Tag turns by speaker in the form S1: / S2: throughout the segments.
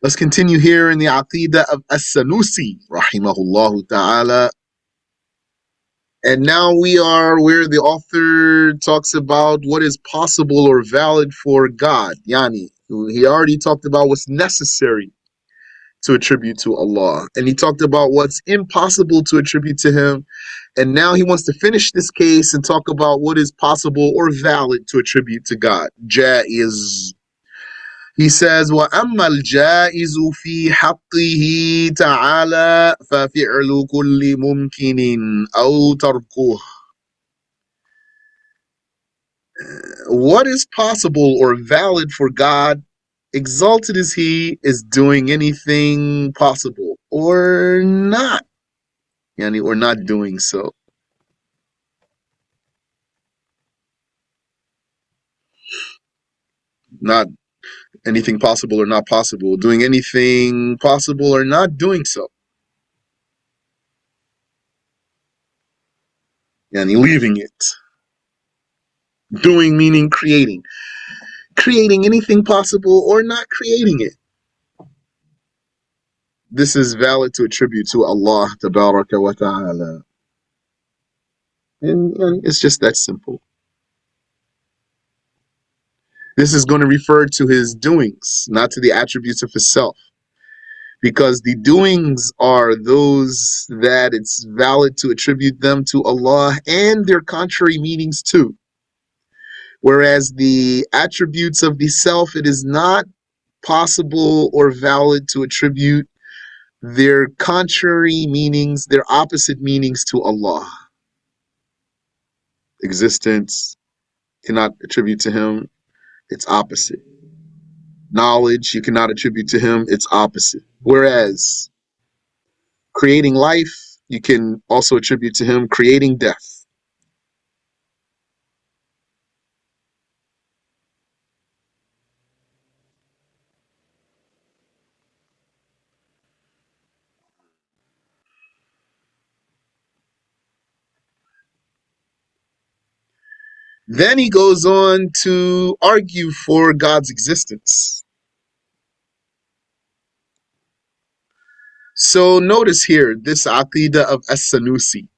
S1: Let's continue here in the Aqidah of Sanusi, rahimahullah ta'ala. And now we are where the author talks about what is possible or valid for God. Yani, he already talked about what's necessary to attribute to Allah. And he talked about what's impossible to attribute to him. And now he wants to finish this case and talk about what is possible or valid to attribute to God. Jaiz. He says, وَأَمَّا الْجَائِزُ فِي حَقِّهِ تَعَالَى فَفِعْلُ كُلِّ مُمْكِنٍ أَوْ تَرْكُهُ. What is possible or valid for God, exalted is He, is doing anything possible or not, yani, or not doing so. Not anything possible or not possible, doing anything possible or not doing so. Yani, leaving it. Doing meaning creating. Creating anything possible or not creating it. This is valid to attribute to Allah Tabaraka wa Ta'ala. And it's just that simple. This is going to refer to his doings, not to the attributes of himself. Because the doings are those that it's valid to attribute them to Allah and their contrary meanings too. Whereas the attributes of the self, it is not possible or valid to attribute their contrary meanings, their opposite meanings to Allah. Existence cannot attribute to him its opposite. Knowledge you cannot attribute to him its opposite. Whereas creating life, you can also attribute to him creating death. Then he goes on to argue for God's existence. So notice here, this aqidah of As-Sanusi.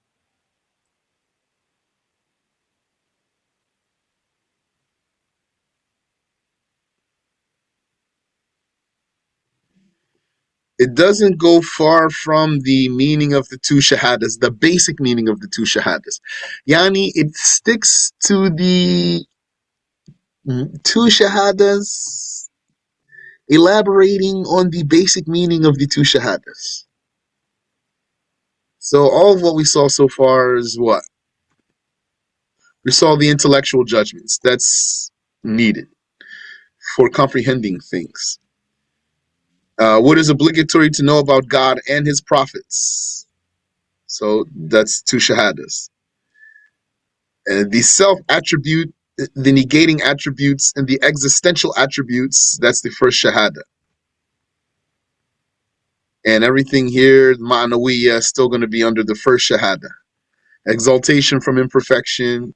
S1: It doesn't go far from the meaning of the two shahadas, the basic meaning of the two shahadas. Yani, it sticks to the two shahadas, elaborating on the basic meaning of the two shahadas. So all of what we saw so far is what? We saw the intellectual judgments that's needed for comprehending things. What is obligatory to know about God and his prophets? So that's two shahadas. The self attribute, the negating attributes, and the existential attributes, that's the first shahada. And everything here, ma'nawiyya, is still going to be under the first shahada. Exaltation from imperfection,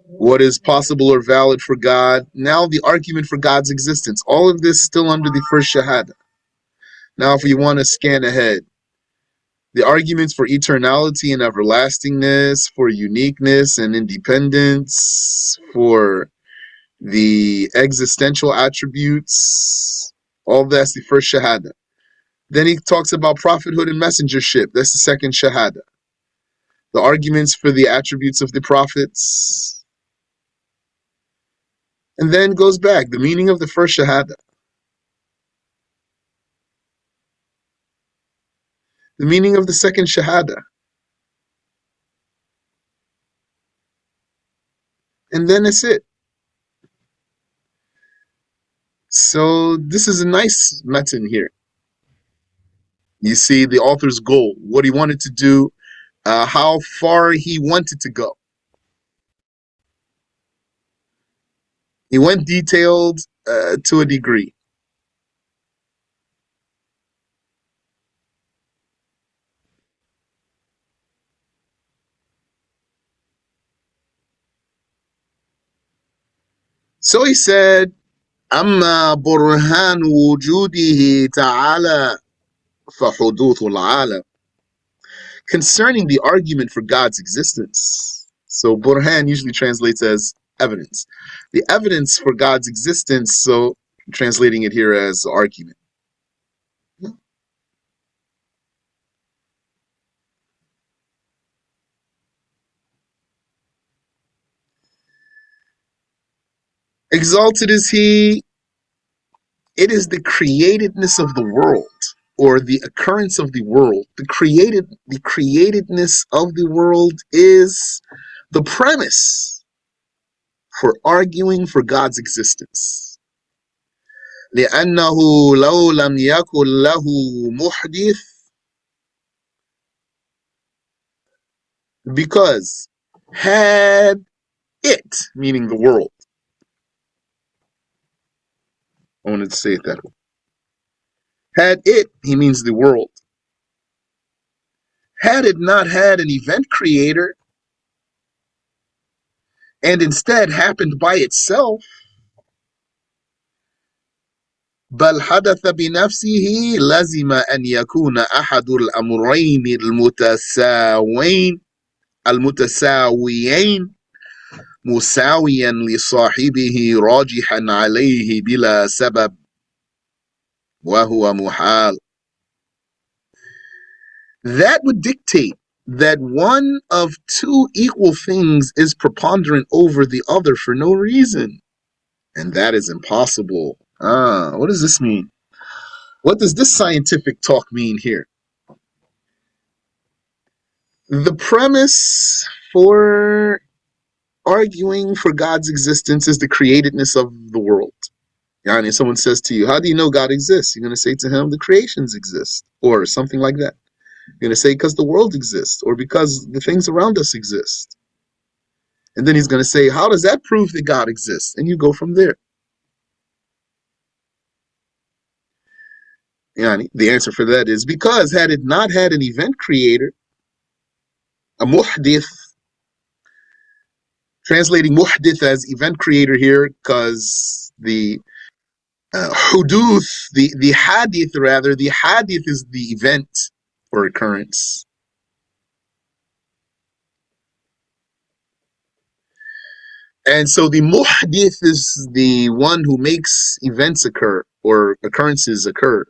S1: what is possible or valid for God. Now the argument for God's existence. All of this still under the first shahada. Now if we want to scan ahead, the arguments for eternality and everlastingness, for uniqueness and independence, for the existential attributes, all that's the first shahada. Then he talks about prophethood and messengership. That's the second shahada. The arguments for the attributes of the prophets. And then goes back, the meaning of the first shahada. The meaning of the second shahada. And then it's it. So this is a nice matan here. You see the author's goal, what he wanted to do, how far he wanted to go. He went detailed to a degree. So he said, أما برهان وجوده تعالى فحدوث العالم. Concerning the argument for God's existence. So Burhan usually translates as evidence. The evidence for God's existence, so translating it here as argument. Exalted is He, it is the createdness of the world, or the occurrence of the world. The createdness of the world is the premise for arguing for God's existence. لأنه لو لم يكن له محدث, because had it, meaning the world, I wanted to say it that way. Had it, he means the world. Had it not had an event creator and instead happened by itself, بل حدث بنفسه لزم أن يكون أحد الأمرين المتساويين مساويا لصاحبه راجحا عليه بلا سبب وهو محال. That would dictate that one of two equal things is preponderant over the other for no reason. And that is impossible. What does this mean? What does this scientific talk mean here? The premise for arguing for God's existence is the createdness of the world. Yani, someone says to you, how do you know God exists? You're going to say to him, the creations exist, or something like that. You're going to say, because the world exists, or because the things around us exist. And then he's going to say, how does that prove that God exists? And you go from there. Yani, the answer for that is because had it not had an event creator, a muhdith, translating muhdith as event creator here, because the huduth, the hadith rather, the hadith is the event or occurrence. And so the muhdith is the one who makes events occur or occurrences occur.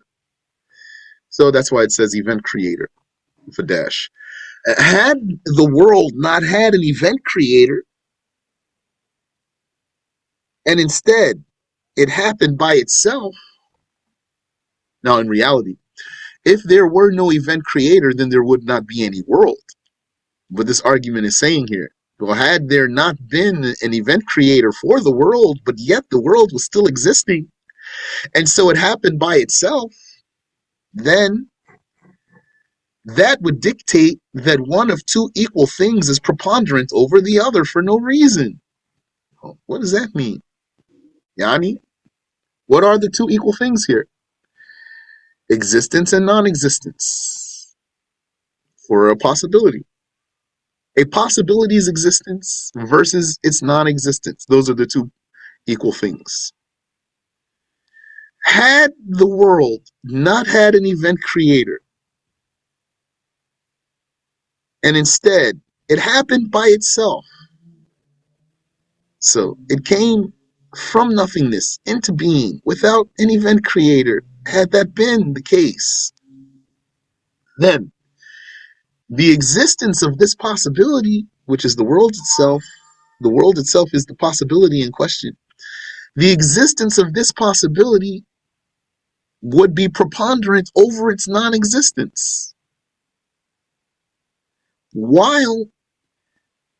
S1: So that's why it says event creator with a dash. Had the world not had an event creator, and instead it happened by itself. Now, in reality, if there were no event creator, then there would not be any world. What this argument is saying here, well, had there not been an event creator for the world, but yet the world was still existing, and so it happened by itself, then that would dictate that one of two equal things is preponderant over the other for no reason. What does that mean? Yani, what are the two equal things here? Existence and non-existence for a possibility. A possibility's existence versus its non-existence. Those are the two equal things. Had the world not had an event creator, and instead it happened by itself, so it came from nothingness into being without an event creator, had that been the case, then the existence of this possibility, which is the world itself is the possibility in question. The existence of this possibility would be preponderant over its non-existence, while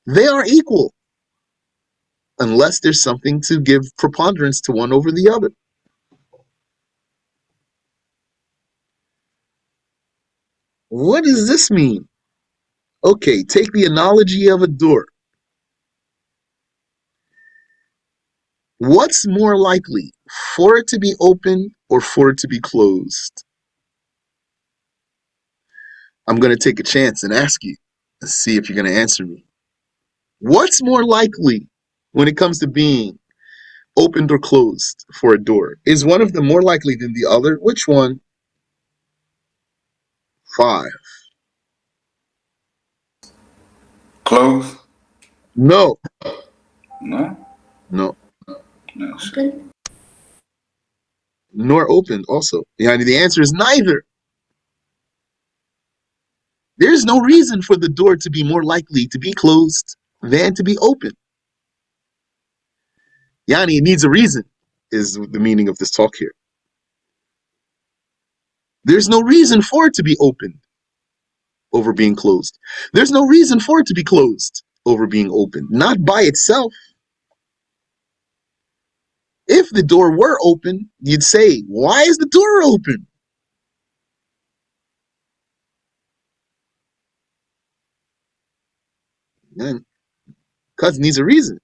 S1: they are equal, unless there's something to give preponderance to one over the other. What does this mean? Okay, take the analogy of a door. What's more likely, for it to be open or for it to be closed? I'm going to take a chance and ask you and see if you're going to answer me. What's more likely when it comes to being, opened or closed for a door. Is one of them more likely than the other? Which one? 5.
S2: Close?
S1: No,
S2: No?
S1: no,
S2: No, shit.
S1: nor opened also. Yeah, the answer is neither. There's no reason for the door to be more likely to be closed than to be open. Yani, it needs a reason, is the meaning of this talk here. There's no reason for it to be opened over being closed. There's no reason for it to be closed over being opened, not by itself. If the door were open, you'd say, why is the door open? Because it needs a reason.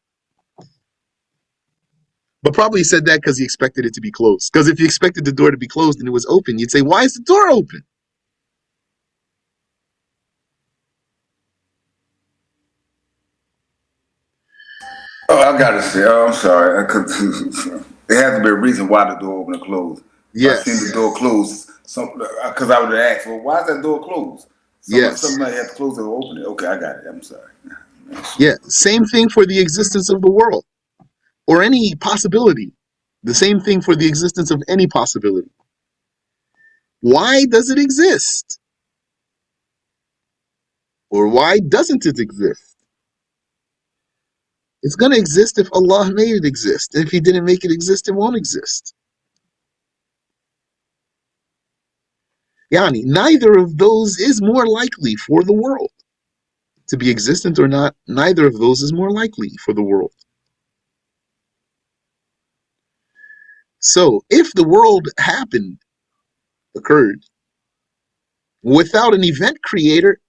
S1: But probably said that because he expected it to be closed. Because if you expected the door to be closed and it was open, you'd say, why is the door open?
S2: Oh, I gotta say, oh, I'm sorry. There has to be a reason why the door open and closed. If I seen the
S1: Yes.
S2: door closed, because I would have asked, well, why is that door closed?
S1: Yes.
S2: Somebody had to close it or open it. Okay, I got it. I'm sorry.
S1: Yeah. Same thing for the existence of the world or any possibility. The same thing for the existence of any possibility. Why does it exist? Or why doesn't it exist? It's going to exist if Allah made it exist. And if He didn't make it exist, it won't exist. Yani, neither of those is more likely for the world to be existent or not. Neither of those is more likely for the world. So, if the world occurred, without an event creator,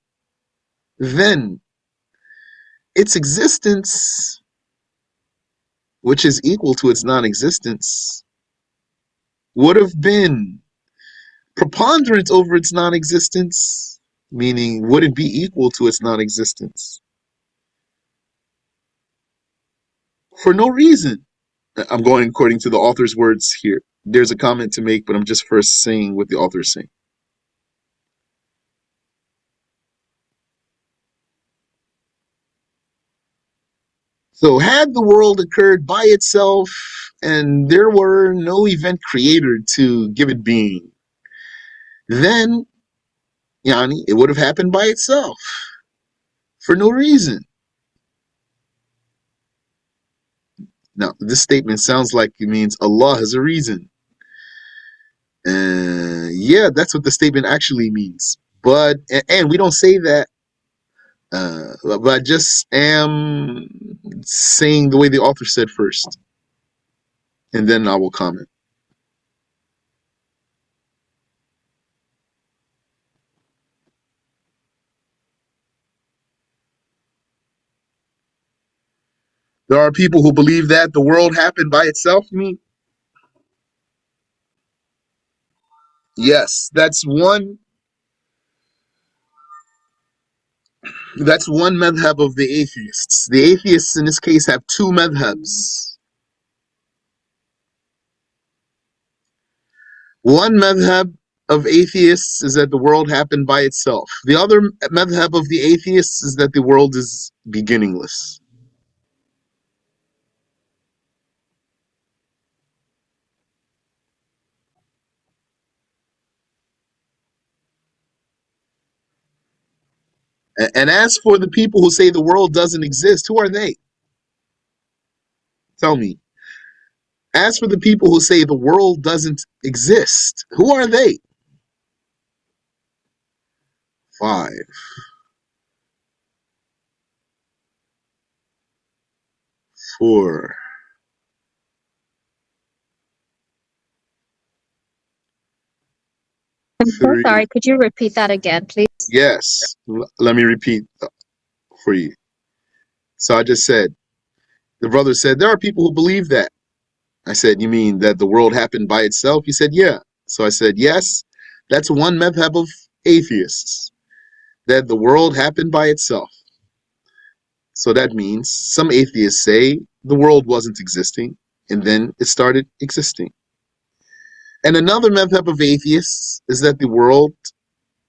S1: then its existence, which is equal to its non existence, would have been preponderant over its non existence, meaning, would it be equal to its non existence? For no reason. I'm going according to the author's words here. There's a comment to make, but I'm just first saying what the author is saying. So, had the world occurred by itself and there were no event creator to give it being, then Yani, it would have happened by itself for no reason. Now, this statement sounds like it means Allah has a reason. Yeah, that's what the statement actually means. But, and we don't say that, but I just am saying the way the author said first, and then I will comment. There are people who believe that the world happened by itself. I mean, yes, that's one madhab of the atheists. The atheists in this case have two madhabs. One madhab of atheists is that the world happened by itself. The other madhab of the atheists is that the world is beginningless. And as for the people who say the world doesn't exist, who are they? Tell me. As for the people who say the world doesn't exist, who are they? 5, 4,
S3: I'm so
S1: 3.
S3: sorry. Could you repeat that again, please?
S1: Yes. Let me repeat for you. So I just said, the brother said, there are people who believe that. I said, you mean that the world happened by itself? He said, yeah. So I said, yes, that's one madhab of atheists, that the world happened by itself. So that means some atheists say the world wasn't existing. and then it started existing. And another madhab of atheists is that the world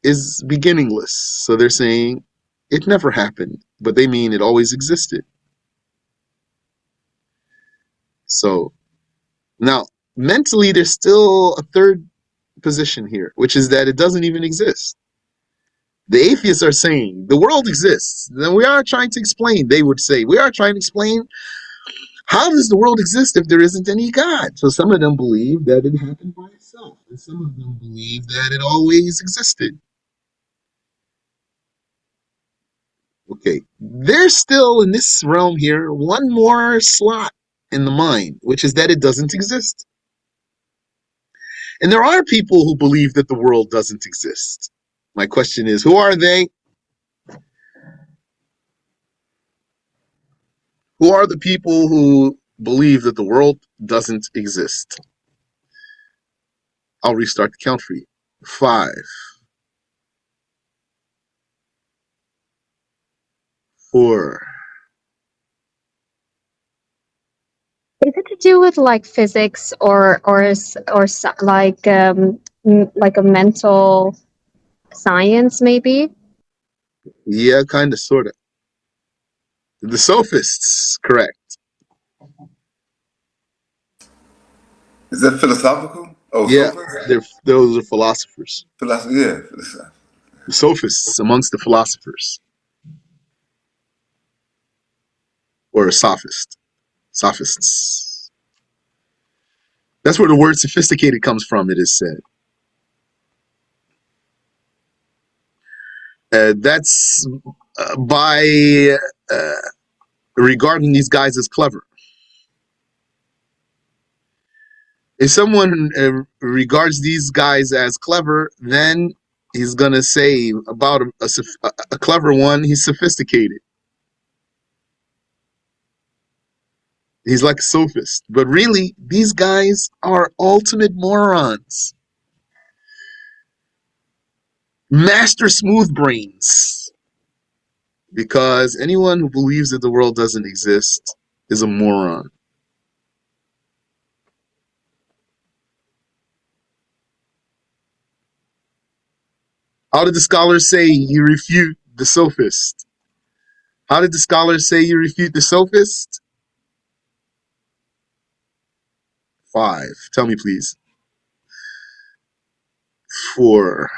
S1: is beginningless. So they're saying it never happened, but they mean it always existed. So now, mentally, there's still a third position here, which is that it doesn't even exist. The atheists are saying the world exists. Then we are trying to explain, they would say, we are trying to explain how does the world exist if there isn't any God? So some of them believe that it happened by itself, and some of them believe that it always existed. Okay, there's still in this realm here one more slot in the mind, which is that it doesn't exist. And there are people who believe that the world doesn't exist. My question is, who are they? Who are the people who believe that the world doesn't exist? I'll restart the count for you. 5, 4.
S3: Is it to do with like physics like like a mental science maybe?
S1: Yeah, kind of, sort of. The sophists, correct.
S2: Is that philosophical? Oh,
S1: Yeah,
S2: sophist?
S1: those are philosophers.
S2: Philosophy, yeah. Philosophy.
S1: The sophists amongst the philosophers, or a sophist. Sophists. That's where the word sophisticated comes from, it is said. That's by regarding these guys as clever. If someone regards these guys as clever, then he's going to say about a clever one, he's sophisticated. He's like a sophist. But really, these guys are ultimate morons. Master smooth brains. Because anyone who believes that the world doesn't exist is a moron. How did the scholars say you refute the sophist? How did the scholars say you refute the sophist? 5. Tell me, please. 4.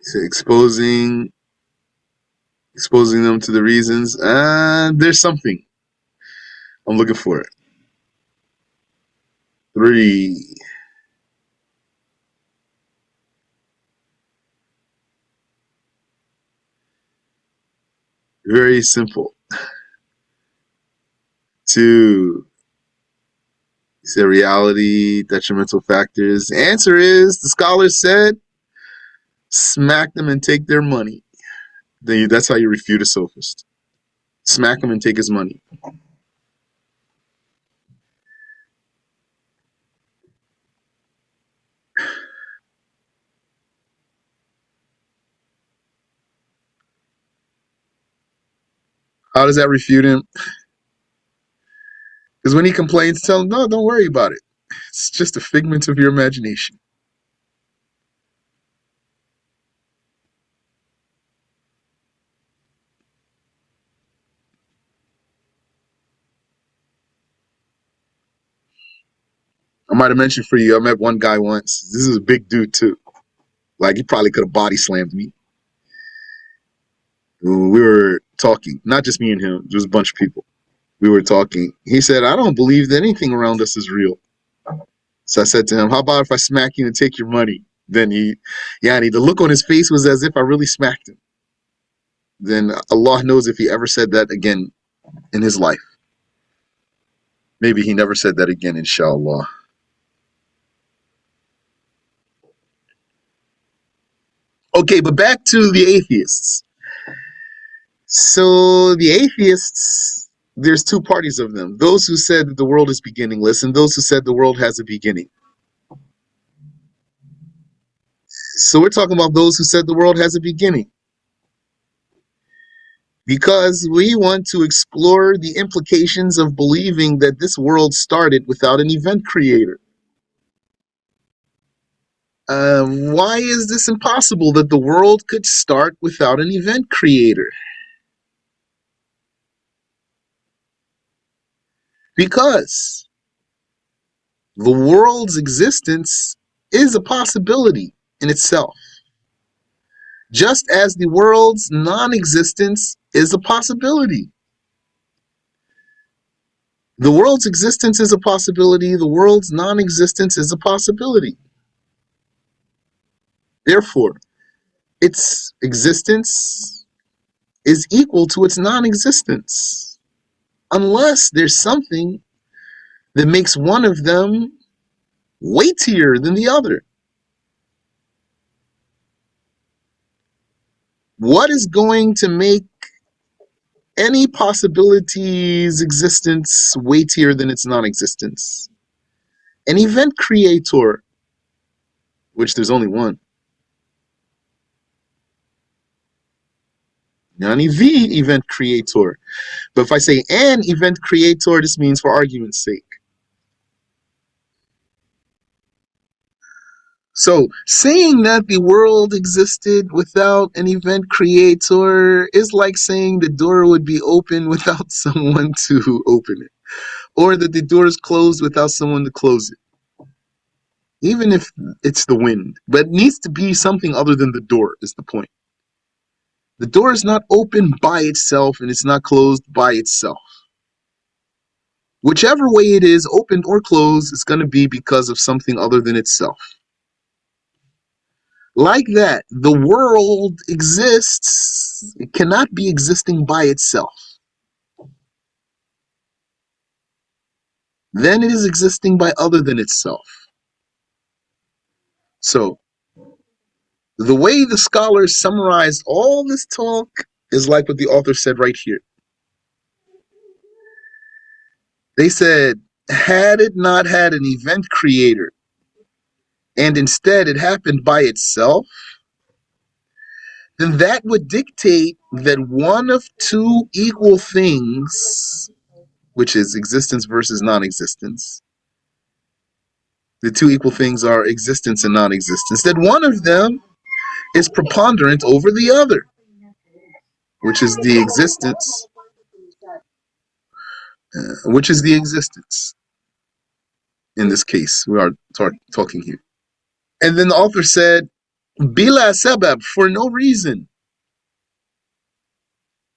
S1: So exposing them to the reasons. There's something. I'm looking for it. 3. Very simple. 2. Say reality, detrimental factors. The answer is the scholars said smack them and take their money. That's how you refute a sophist. Smack him and take his money. How does that refute him? Because when he complains, tell him, no, don't worry about it. It's just a figment of your imagination. I might have mentioned for you, I met one guy once. This is a big dude, too. Like, he probably could have body slammed me. We were talking, not just me and him, there was a bunch of people. We were talking. He said, I don't believe that anything around us is real. So I said to him, how about if I smack you and take your money? Then the look on his face was as if I really smacked him. Then Allah knows if he ever said that again in his life. Maybe he never said that again, inshallah. Okay, but back to the atheists. So the atheists, there's two parties of them. Those who said that the world is beginningless and those who said the world has a beginning. So we're talking about those who said the world has a beginning. because we want to explore the implications of believing that this world started without an event creator. Why is this impossible that the world could start without an event creator? Because the world's existence is a possibility in itself, just as the world's non existence is a possibility. The world's existence is a possibility, the world's non existence is a possibility. Therefore, its existence is equal to its non existence, unless there's something that makes one of them weightier than the other. What is going to make any possibility's existence weightier than its non existence? An event creator, which there's only one. Not the event creator. But if I say an event creator, this means for argument's sake. So saying that the world existed without an event creator is like saying the door would be open without someone to open it, or that the door is closed without someone to close it. Even if it's the wind, but it needs to be something other than the door, is the point. The door is not open by itself and it's not closed by itself. Whichever way it is, opened or closed, it's going to be because of something other than itself. Like that, the world exists, it cannot be existing by itself. Then it is existing by other than itself. So, the way the scholars summarized all this talk is like what the author said right here. They said, had it not had an event creator, and instead it happened by itself, then that would dictate that one of two equal things, which is existence versus non-existence, the two equal things are existence and non-existence, that one of them is preponderant over the other, which is the existence, in this case we are talking here. And then the author said, bila sabab, for no reason.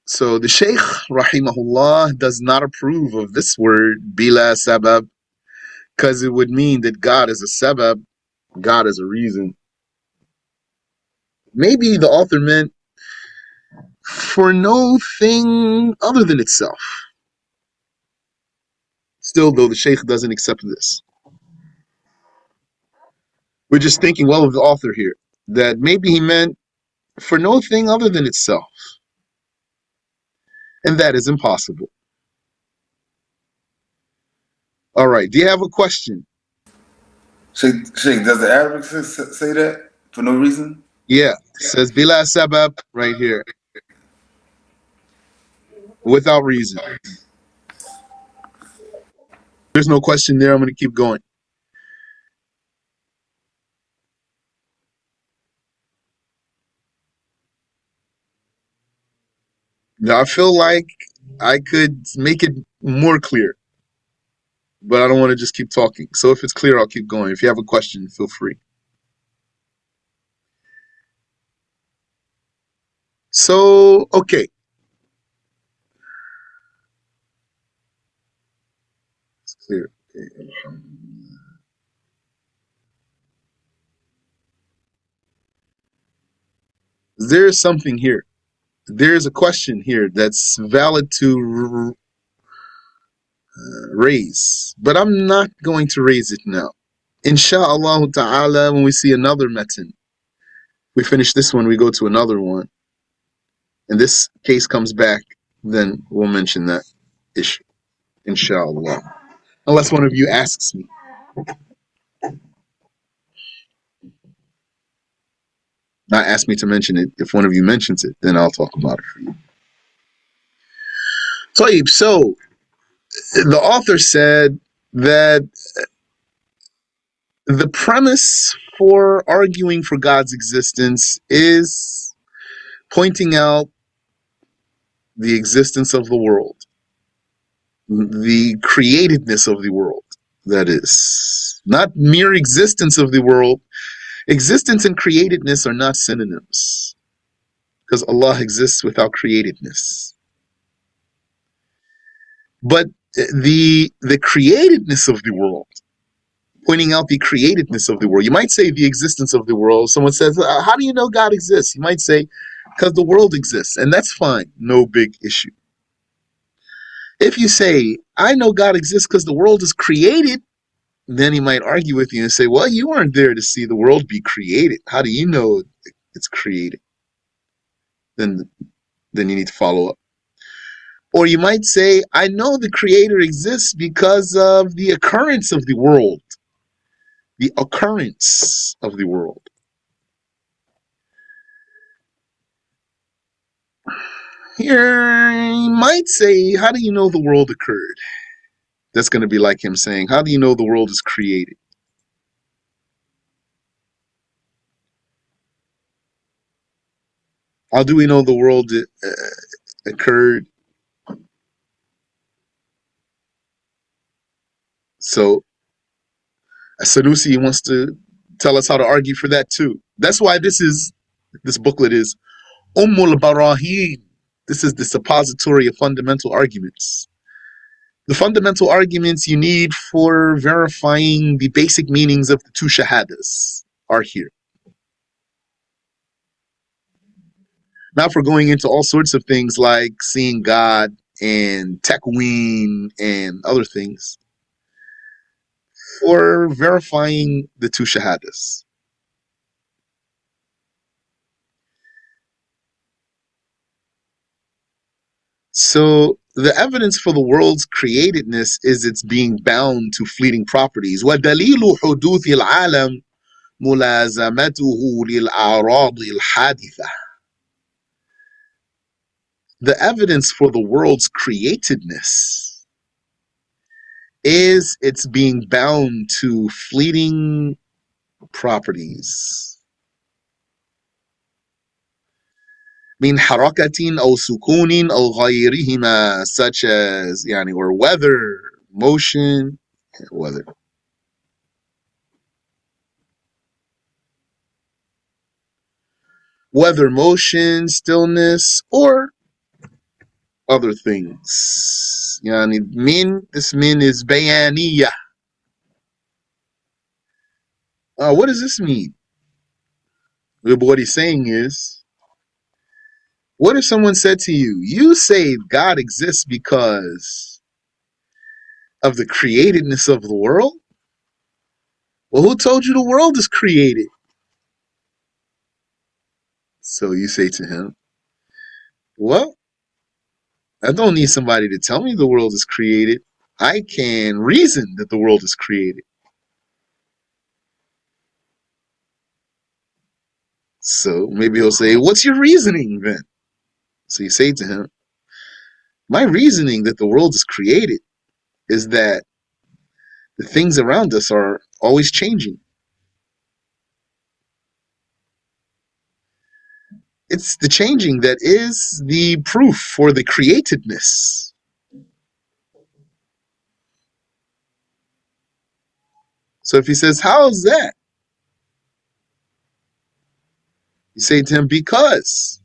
S1: So the Shaykh, rahimahullah, does not approve of this word, bila sabab, because it would mean that God is a sabab, God is a reason. Maybe the author meant for no thing other than itself. Still, though, the Shaykh doesn't accept this. We're just thinking well of the author here, that maybe he meant for no thing other than itself. And that is impossible. All right, do you have a question?
S2: Sheikh, does the Arabic say that for no reason?
S1: Yeah, it says bila sabab right here, without reason. There's no question there. I'm going to keep going. Now, I feel like I could make it more clear, but I don't want to just keep talking. So if it's clear, I'll keep going. If you have a question, feel free. So, okay. It's clear. Okay. There's something here. There's a question here that's valid to raise, but I'm not going to raise it now. Insha'Allah ta'ala, when we see another metin, we finish this one, we go to another one, and this case comes back, then we'll mention that issue. Insha'Allah. Unless one of you asks me. Not ask me to mention it. If one of you mentions it, then I'll talk about it for you. طيب, so the author said that the premise for arguing for God's existence is pointing out the existence of the world, the createdness of the world, that is. Not mere existence of the world. Existence and createdness are not synonyms, because Allah exists without createdness. But the createdness of the world, pointing out the createdness of the world. You might say the existence of the world. Someone says, how do you know God exists? You might say, because the world exists. And that's fine. No big issue. If you say, I know God exists because the world is created, then he might argue with you and say, well, you weren't there to see the world be created. How do you know it's created? Then you need to follow up. Or you might say, I know the creator exists because of the occurrence of the world. The occurrence of the world. Here, you might say, how do you know the world occurred? That's going to be like him saying, how do you know the world is created? How do we know the world occurred? So, Sanusi wants to tell us how to argue for that too. That's why this booklet is Baraheen. This is the suppository of fundamental arguments. The fundamental arguments you need for verifying the basic meanings of the two shahadas are here. Now, if we're going into all sorts of things like seeing God and Tekween and other things, for verifying the two shahadas. So the evidence for the world's createdness is its being bound to fleeting properties. وَدَلِيلُ حُدُوثِ الْعَالَمِ مُلَازَمَتُهُ لِلْأَعْرَاضِ الْحَادِثَةِ. The evidence for the world's createdness is its being bound to fleeting properties. من حركة أو سكون أو غيرهما, such as or weather, motion, weather, motion, stillness, or other things. This min is bayaniya. What does this mean? What he's saying is, what if someone said to you, you say God exists because of the createdness of the world? Well, who told you the world is created? So you say to him, well, I don't need somebody to tell me the world is created. I can reason that the world is created. So maybe he'll say, what's your reasoning then? So you say to him, my reasoning that the world is created is that the things around us are always changing. It's the changing that is the proof for the createdness. So if he says, how is that? You say to him, because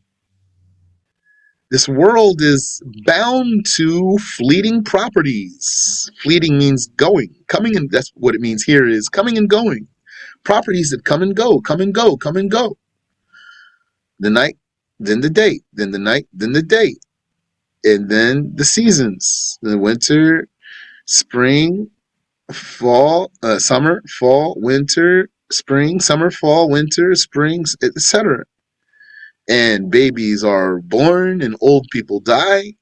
S1: this world is bound to fleeting properties. Fleeting means going, coming, and that's what it means here is coming and going. Properties that come and go, come and go, come and go. The night, then the day, then the night, then the day. And then the seasons, the winter, spring, fall, summer, fall, winter, spring, summer, fall, winter, spring, etc. And babies are born and old people die.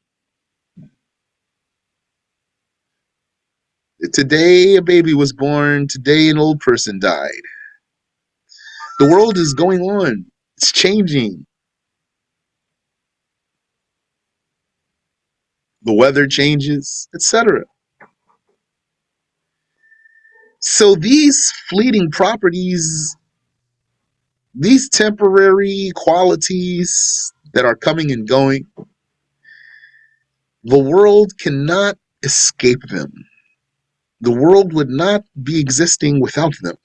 S1: Today a baby was born, today an old person died. The world is going on. It's changing. the weather changes, etc. So these fleeting properties, these temporary qualities that are coming and going, the world cannot escape them. The world would not be existing without them.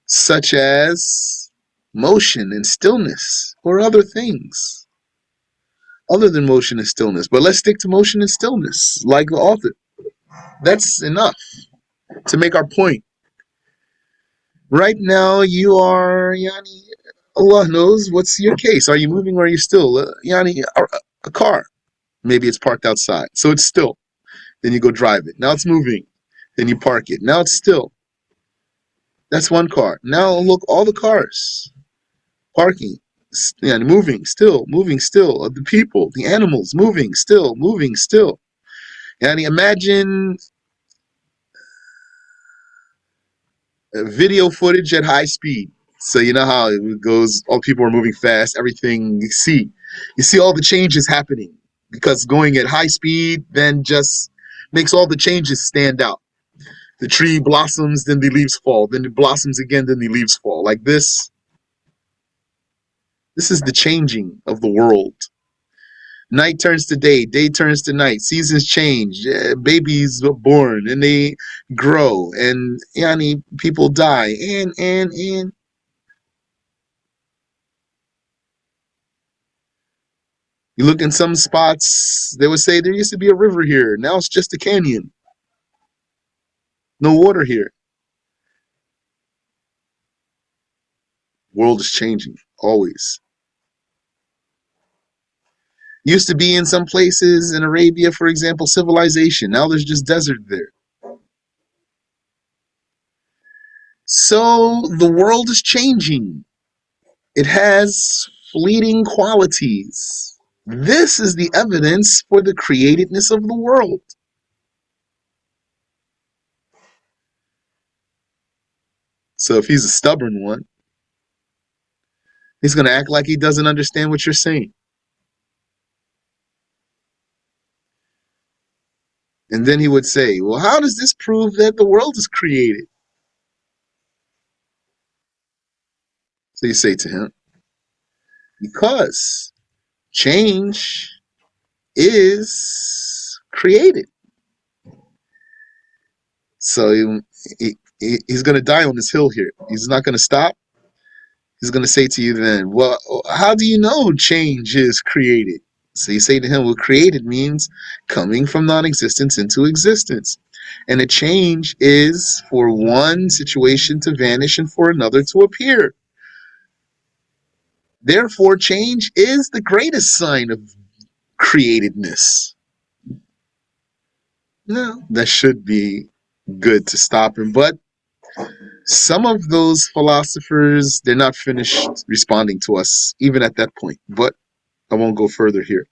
S1: Such as motion and stillness, or other things other than motion and stillness. But let's stick to motion and stillness, like the author. That's enough to make our point. Right now, you are, yani, Allah knows what's your case. Are you moving or are you still? Yani, a car. Maybe it's parked outside, so it's still. Then you go drive it. Now it's moving. Then you park it. Now it's still. That's one car. Now look, all the cars parking, moving, still. The people, the animals, moving, still, moving, still. And imagine video footage at high speed. So you know how it goes. All people are moving fast. Everything you see all the changes happening because going at high speed then just makes all the changes stand out. The tree blossoms, then the leaves fall. Then it blossoms again, then the leaves fall. Like this. This is the changing of the world. Night turns to day, day turns to night, seasons change, babies are born and they grow, and yani people die, and you look in some spots, they would say there used to be a river here, now it's just a canyon, no water here. World is changing always. Used to be in some places in Arabia, for example, civilization. Now there's just desert there. So the world is changing. It has fleeting qualities. This is the evidence for the createdness of the world. So if he's a stubborn one, he's going to act like he doesn't understand what you're saying. And then he would say, well, how does this prove that the world is created? So you say to him, because change is created. So he's going to die on this hill here. He's not going to stop. He's going to say to you then, well, how do you know change is created? So you say to him, well, created means coming from non-existence into existence. And a change is for one situation to vanish and for another to appear. Therefore, change is the greatest sign of createdness. No, that should be good to stop him. But some of those philosophers, they're not finished responding to us, even at that point. But I won't go further here.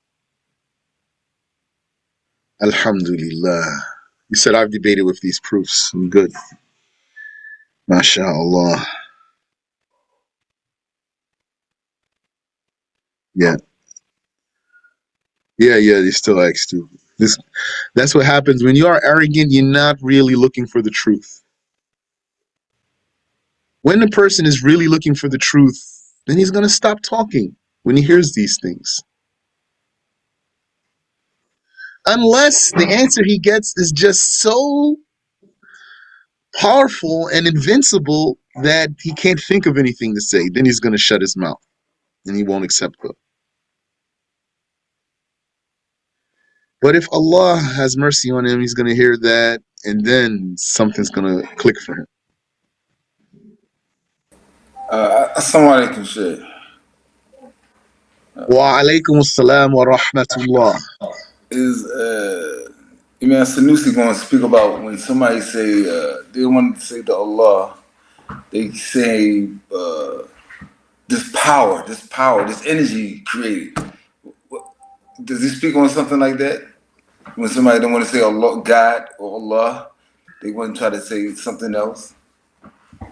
S1: Alhamdulillah. You said I've debated with these proofs. I'm good. MashaAllah. Yeah. Yeah, they still ask too. That's what happens when you are arrogant, you're not really looking for the truth. When a person is really looking for the truth, then he's going to stop talking when he hears these things. Unless the answer he gets is just so powerful and invincible that he can't think of anything to say, then he's going to shut his mouth and he won't accept it. But if Allah has mercy on him, he's going to hear that and then something's going to click for him.
S2: Assalamu alaikum, Sheikh.
S1: Wa alaikum assalam wa rahmatullah.
S2: Is Imam Sanusi going to speak about when somebody say they want to say to Allah, they say this power, this energy created. Does he speak on something like that? When somebody don't want to say Allah, God or Allah, they want to try to say something else.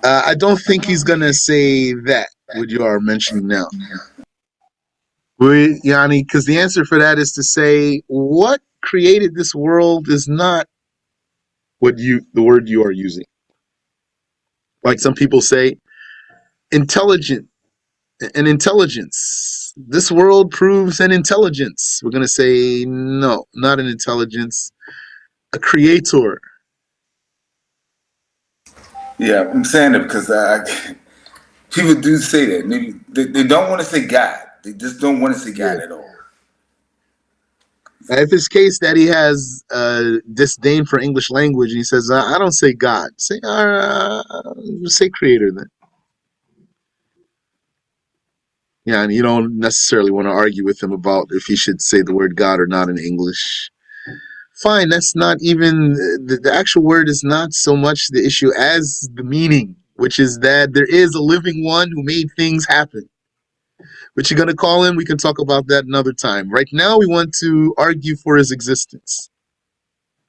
S1: I don't think he's going to say that. what you are mentioning now. Yani, because the answer for that is to say what created this world is not the word you are using. Like some people say, intelligent, an intelligence. This world proves an intelligence. We're going to say, no, not an intelligence, a creator.
S2: Yeah, I'm saying it because people do say that. Maybe they don't want to say God. They just don't want to say
S1: Yeah.
S2: God at all.
S1: If it's case that he has disdain for English language and he says, I don't say God, say creator then. Yeah, and you don't necessarily want to argue with him about if he should say the word God or not in English. Fine, that's not even the actual word is not so much the issue as the meaning, which is that there is a living one who made things happen. What you're going to call him, we can talk about that another time. Right now, we want to argue for his existence.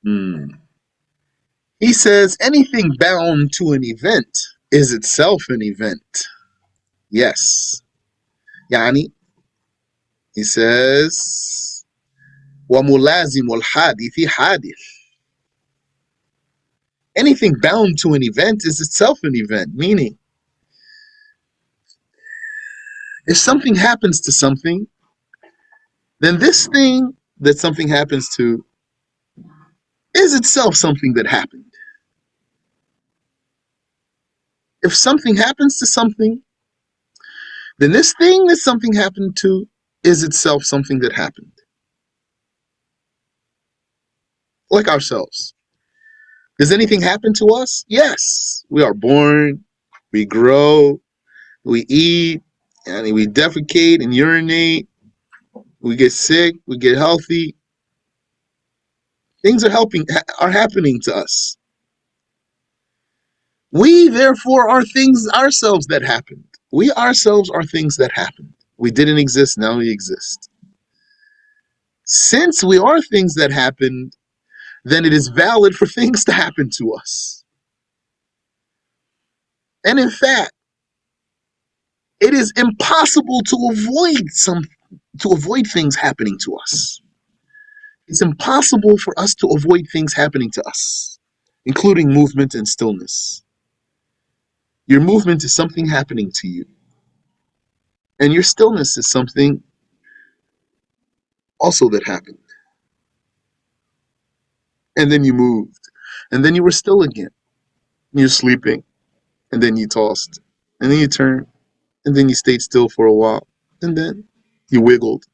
S1: He says anything bound to an event is itself an event. Yes. Yani, he says, وَمُلَازِمُ الْحَادِثِ حَادِث. Anything bound to an event is itself an event, meaning if something happens to something, then this thing that something happens to is itself something that happened. If something happens to something, then this thing that something happened to is itself something that happened. Like ourselves. Does anything happen to us? Yes. We are born, we grow, we eat, and we defecate and urinate, we get sick, we get healthy. Things are happening to us. We therefore are things ourselves that happened. We ourselves are things that happened. We didn't exist, now we exist. Since we are things that happened, then it is valid for things to happen to us. And in fact, it is impossible to avoid things happening to us. It's impossible for us to avoid things happening to us, including movement and stillness. Your movement is something happening to you, and your stillness is something also that happened. And then you moved, and then you were still again. You're sleeping, and then you tossed, and then you turned, and then you stayed still for a while, and then you wiggled.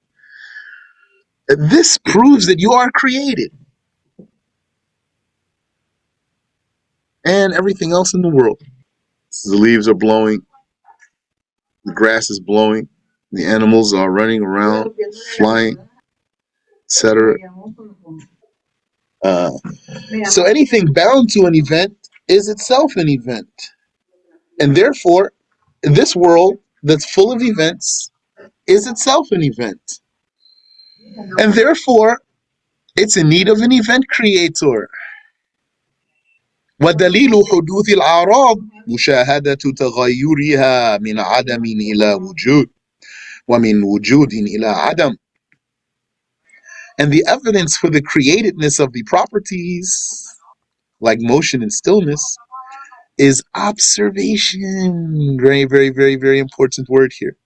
S1: This proves that you are created, and everything else in the world. The leaves are blowing, the grass is blowing, the animals are running around, flying, etc. Uh, so anything bound to an event is itself an event. And therefore, this world that's full of events is itself an event. And therefore, it's in need of an event creator. ودليل حدوث الأعراض مشاهدة تغيرها من عدم إلى وجود ومن وجود إلى عدم. And the evidence for the createdness of the properties, like motion and stillness, is observation. Very, very, very, very important word here.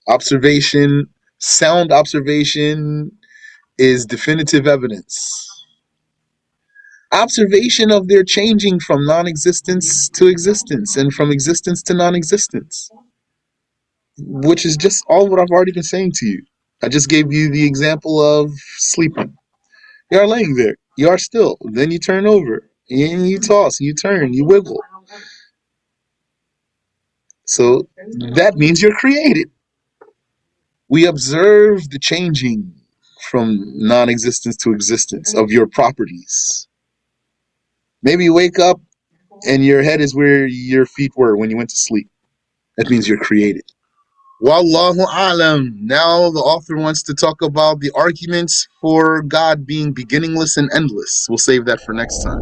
S1: Observation, sound observation is definitive evidence. Observation of their changing from non-existence to existence and from existence to non-existence, which is just all what I've already been saying to you. I just gave you the example of sleeping. You are laying there. You are still. Then you turn over. And you toss. You turn. You wiggle. So that means you're created. We observe the changing from non-existence to existence of your properties. Maybe you wake up and your head is where your feet were when you went to sleep. That means you're created. Wallahu alam. Now the author wants to talk about the arguments for God being beginningless and endless. We'll save that for next time.